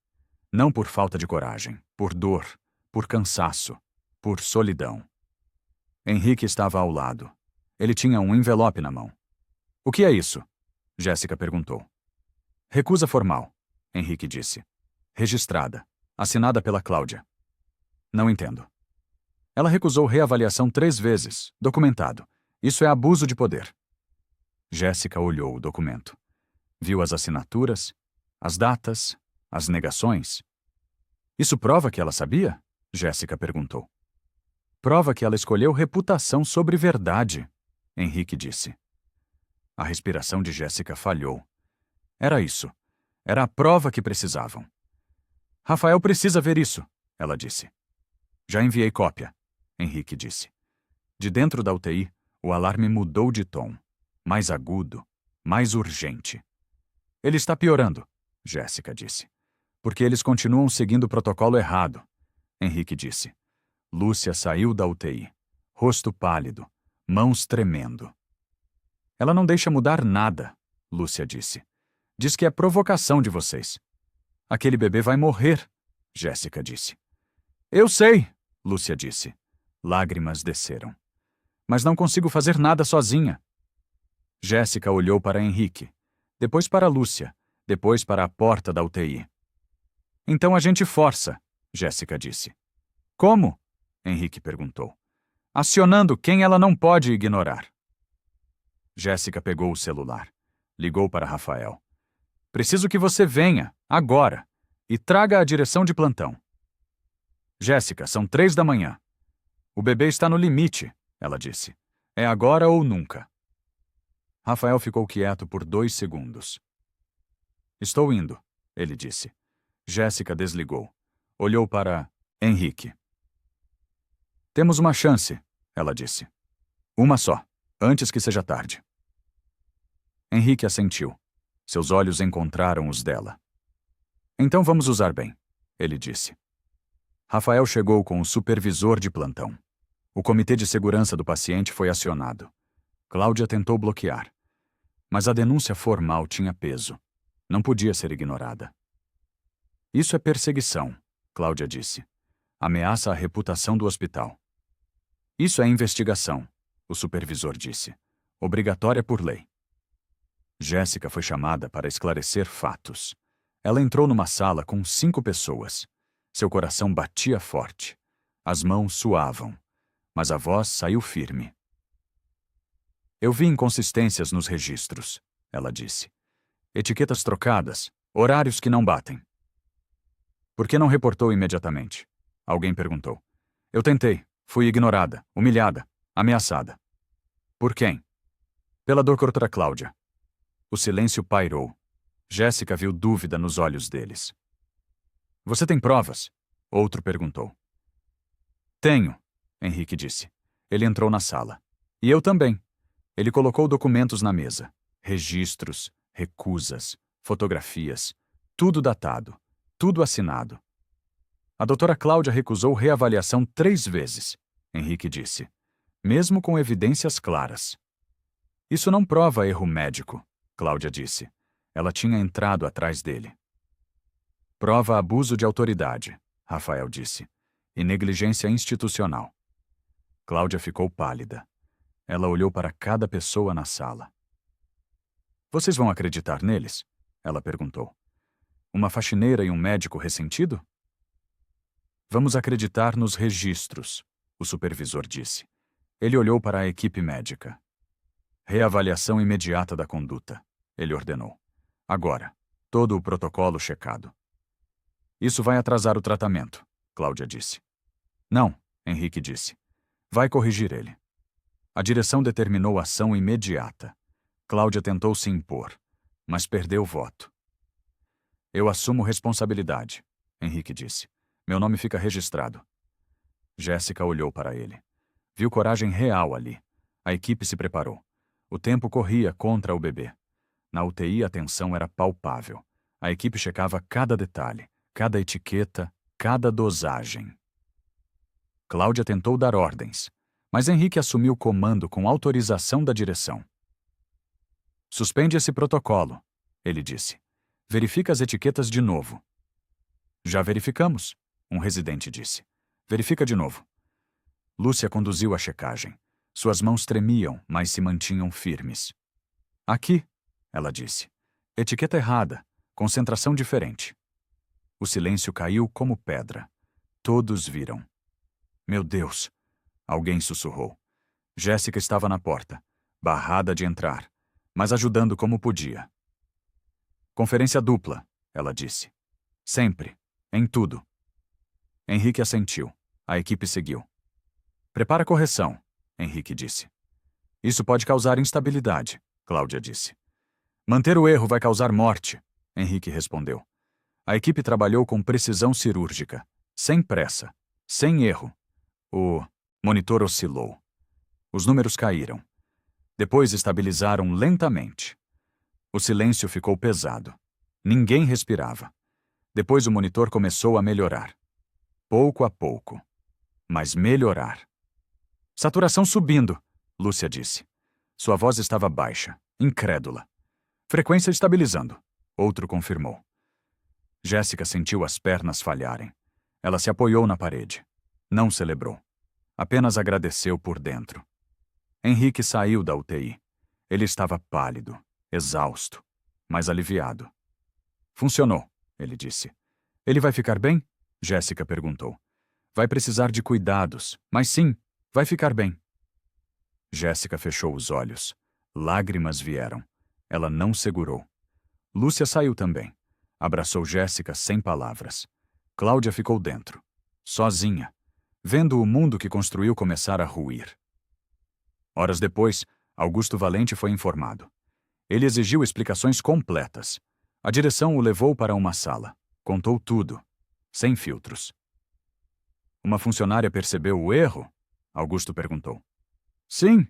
Não por falta de coragem, por dor, por cansaço, por solidão. Henrique estava ao lado. Ele tinha um envelope na mão. O que é isso? Jéssica perguntou. Recusa formal, Henrique disse. Registrada. Assinada pela Cláudia. Não entendo. Ela recusou reavaliação 3 vezes. Documentado. Isso é abuso de poder. Jéssica olhou o documento. Viu as assinaturas, as datas, as negações. Isso prova que ela sabia? Jéssica perguntou. Prova que ela escolheu reputação sobre verdade, Henrique disse. A respiração de Jéssica falhou. Era isso. Era a prova que precisavam. Rafael precisa ver isso, ela disse. Já enviei cópia, Henrique disse. De dentro da UTI, o alarme mudou de tom. Mais agudo, mais urgente. Ele está piorando, Jéssica disse. Porque eles continuam seguindo o protocolo errado, Henrique disse. Lúcia saiu da UTI. Rosto pálido, mãos tremendo. Ela não deixa mudar nada, Lúcia disse. Diz que é provocação de vocês. Aquele bebê vai morrer, Jéssica disse. Eu sei, Lúcia disse. Lágrimas desceram. Mas não consigo fazer nada sozinha. Jéssica olhou para Henrique, depois para Lúcia, depois para a porta da UTI. Então a gente força, Jéssica disse. Como? Henrique perguntou. acionando quem ela não pode ignorar. Jéssica pegou o celular. Ligou para Rafael. Preciso que você venha, agora, e traga a direção de plantão. Jéssica, são 3 da manhã. O bebê está no limite, ela disse. É agora ou nunca. Rafael ficou quieto por 2 segundos. Estou indo, ele disse. Jéssica desligou. Olhou para Henrique. Temos uma chance, ela disse. Uma só, antes que seja tarde. Henrique assentiu. Seus olhos encontraram os dela. Então vamos usar bem, ele disse. Rafael chegou com o supervisor de plantão. O comitê de segurança do paciente foi acionado. Cláudia tentou bloquear. Mas a denúncia formal tinha peso. Não podia ser ignorada. Isso é perseguição, Cláudia disse. Ameaça a reputação do hospital. Isso é investigação, o supervisor disse. Obrigatória por lei. Jéssica foi chamada para esclarecer fatos. Ela entrou numa sala com 5 pessoas. Seu coração batia forte. As mãos suavam. Mas a voz saiu firme. Eu vi inconsistências nos registros, ela disse. Etiquetas trocadas, horários que não batem. Por que não reportou imediatamente? Alguém perguntou. Eu tentei. Fui ignorada, humilhada, ameaçada. Por quem? Pela doutora Cláudia. O silêncio pairou. Jéssica viu dúvida nos olhos deles. Você tem provas? Outro perguntou. Tenho, Henrique disse. Ele entrou na sala. E eu também. Ele colocou documentos na mesa. Registros, recusas, fotografias. Tudo datado. Tudo assinado. A doutora Cláudia recusou reavaliação 3 vezes, Henrique disse. Mesmo com evidências claras. Isso não prova erro médico, Cláudia disse. Ela tinha entrado atrás dele. Prova abuso de autoridade, Rafael disse, e negligência institucional. Cláudia ficou pálida. Ela olhou para cada pessoa na sala. Vocês vão acreditar neles? Ela perguntou. Uma faxineira e um médico ressentido? Vamos acreditar nos registros, o supervisor disse. Ele olhou para a equipe médica. Reavaliação imediata da conduta, ele ordenou. Agora, todo o protocolo checado. Isso vai atrasar o tratamento, Cláudia disse. Não, Henrique disse. Vai corrigir ele. A direção determinou ação imediata. Cláudia tentou se impor, mas perdeu o voto. Eu assumo responsabilidade, Henrique disse. Meu nome fica registrado. Jéssica olhou para ele. Viu coragem real ali. A equipe se preparou. O tempo corria contra o bebê. Na UTI a tensão era palpável. A equipe checava cada detalhe, cada etiqueta, cada dosagem. Cláudia tentou dar ordens, mas Henrique assumiu o comando com autorização da direção. Suspende esse protocolo, ele disse. Verifica as etiquetas de novo. Já verificamos, um residente disse. Verifica de novo. Lúcia conduziu a checagem. Suas mãos tremiam, mas se mantinham firmes. Aqui, ela disse. Etiqueta errada, concentração diferente. O silêncio caiu como pedra. Todos viram. Meu Deus! Alguém sussurrou. Jéssica estava na porta, barrada de entrar, mas ajudando como podia. Conferência dupla, ela disse. Sempre, em tudo. Henrique assentiu. A equipe seguiu. Prepara a correção, Henrique disse. Isso pode causar instabilidade, Cláudia disse. Manter o erro vai causar morte, Henrique respondeu. A equipe trabalhou com precisão cirúrgica, sem pressa, sem erro. O monitor oscilou. Os números caíram. Depois estabilizaram lentamente. O silêncio ficou pesado. Ninguém respirava. Depois o monitor começou a melhorar. Pouco a pouco. Mas melhorar. Saturação subindo, Lúcia disse. Sua voz estava baixa, incrédula. Frequência estabilizando, outro confirmou. Jéssica sentiu as pernas falharem. Ela se apoiou na parede. Não celebrou. Apenas agradeceu por dentro. Henrique saiu da UTI. Ele estava pálido, exausto, mas aliviado. Funcionou, ele disse. Ele vai ficar bem? Jéssica perguntou. Vai precisar de cuidados, mas sim, Vai ficar bem. Jéssica fechou os olhos. Lágrimas vieram. Ela não segurou. Lúcia saiu também. Abraçou Jéssica sem palavras. Cláudia ficou dentro, sozinha, vendo o mundo que construiu começar a ruir. Horas depois, Augusto Valente foi informado. Ele exigiu explicações completas. A direção o levou para uma sala. Contou tudo, sem filtros. Uma funcionária percebeu o erro? Augusto perguntou. Sim.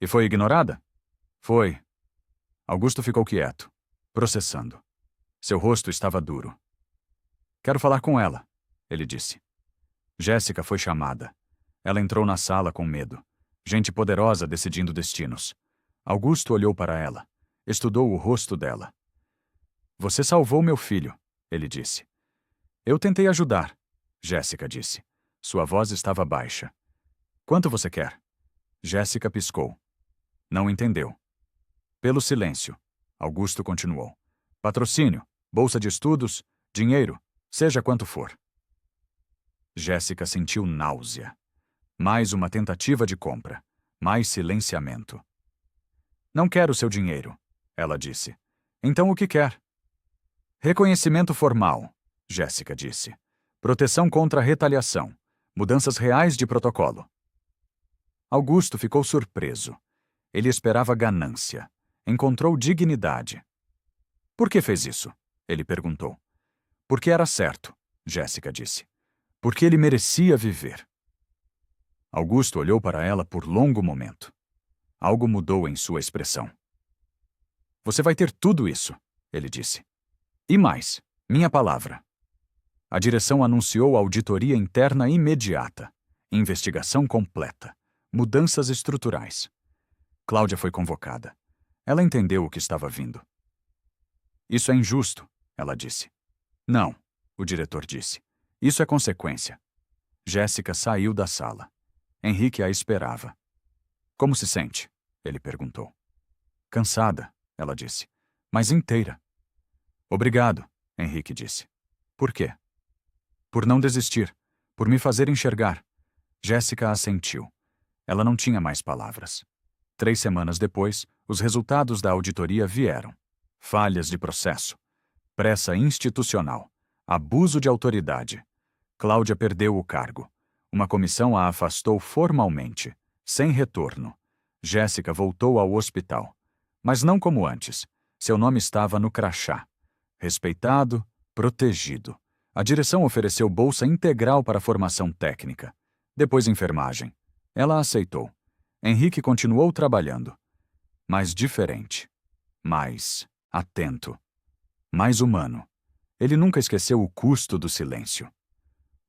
E foi ignorada? Foi. Augusto ficou quieto, processando. Seu rosto estava duro. Quero falar com ela, ele disse. Jéssica foi chamada. Ela entrou na sala com medo. Gente poderosa decidindo destinos. Augusto olhou para ela. Estudou o rosto dela. Você salvou meu filho, ele disse. Eu tentei ajudar, Jéssica disse. Sua voz estava baixa. Quanto você quer? Jéssica piscou. Não entendeu. Pelo silêncio, Augusto continuou. Patrocínio, bolsa de estudos, dinheiro, seja quanto for. Jéssica sentiu náusea. Mais uma tentativa de compra. Mais silenciamento. Não quero seu dinheiro, ela disse. Então o que quer? Reconhecimento formal, Jéssica disse. Proteção contra retaliação. Mudanças reais de protocolo. Augusto ficou surpreso. Ele esperava ganância. Encontrou dignidade. Por que fez isso? Ele perguntou. Porque era certo, Jéssica disse. Porque ele merecia viver. Augusto olhou para ela por longo momento. Algo mudou em sua expressão. Você vai ter tudo isso, ele disse. E mais, minha palavra. A direção anunciou auditoria interna imediata, investigação completa, mudanças estruturais. Cláudia foi convocada. Ela entendeu o que estava vindo. Isso é injusto, ela disse. Não, o diretor disse. Isso é consequência. Jéssica saiu da sala. Henrique a esperava. Como se sente? Ele perguntou. Cansada, ela disse, mas inteira. Obrigado, Henrique disse. Por quê? Por não desistir, por me fazer enxergar. Jéssica assentiu. Ela não tinha mais palavras. 3 semanas depois, os resultados da auditoria vieram. Falhas de processo, pressa institucional, abuso de autoridade. Cláudia perdeu o cargo. Uma comissão a afastou formalmente, sem retorno. Jéssica voltou ao hospital. Mas não como antes. Seu nome estava no crachá. Respeitado, protegido. A direção ofereceu bolsa integral para formação técnica. Depois enfermagem. Ela aceitou. Henrique continuou trabalhando. Mais diferente. Mais atento. Mais humano. Ele nunca esqueceu o custo do silêncio.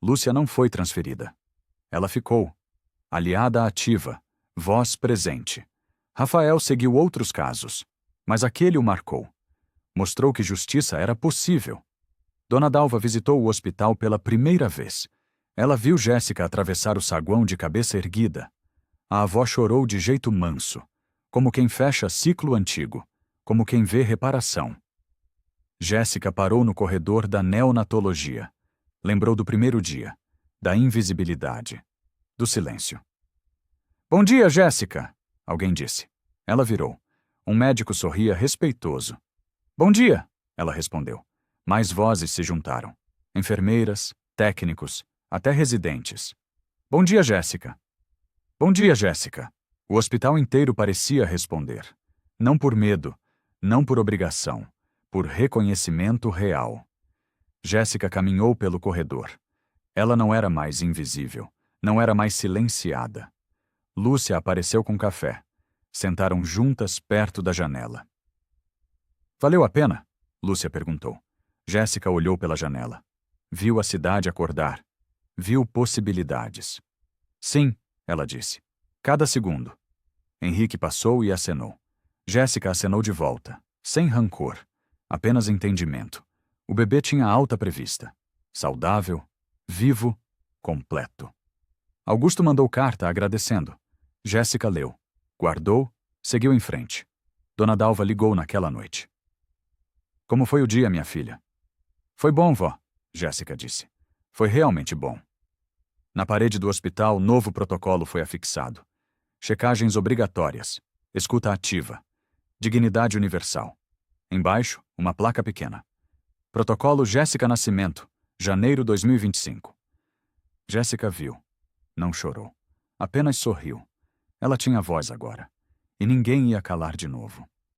Lúcia não foi transferida. Ela ficou. Aliada ativa. Voz presente. Rafael seguiu outros casos. Mas aquele o marcou. Mostrou que justiça era possível. Dona Dalva visitou o hospital pela primeira vez. Ela viu Jéssica atravessar o saguão de cabeça erguida. A avó chorou de jeito manso, como quem fecha ciclo antigo, como quem vê reparação. Jéssica parou no corredor da neonatologia. Lembrou do primeiro dia, da invisibilidade, do silêncio. Bom dia, Jéssica, alguém disse. Ela virou. Um médico sorria respeitoso. Bom dia, ela respondeu. Mais vozes se juntaram. Enfermeiras, técnicos, até residentes. Bom dia, Jéssica. Bom dia, Jéssica. O hospital inteiro parecia responder. Não por medo, não por obrigação, por reconhecimento real. Jéssica caminhou pelo corredor. Ela não era mais invisível, não era mais silenciada. Lúcia apareceu com café. Sentaram juntas perto da janela. Valeu a pena? Lúcia perguntou. Jéssica olhou pela janela. Viu a cidade acordar. Viu possibilidades. Sim, ela disse. Cada segundo. Henrique passou e acenou. Jéssica acenou de volta, sem rancor, apenas entendimento. O bebê tinha alta prevista. Saudável, vivo, completo. Augusto mandou carta agradecendo. Jéssica leu, guardou, seguiu em frente. Dona Dalva ligou naquela noite. Como foi o dia, minha filha? Foi bom, vó, Jéssica disse. Foi realmente bom. Na parede do hospital, novo protocolo foi afixado. Checagens obrigatórias. Escuta ativa. Dignidade universal. Embaixo, uma placa pequena. Protocolo Jéssica Nascimento, janeiro 2025. Jéssica viu. Não chorou. Apenas sorriu. Ela tinha voz agora. E ninguém ia calar de novo.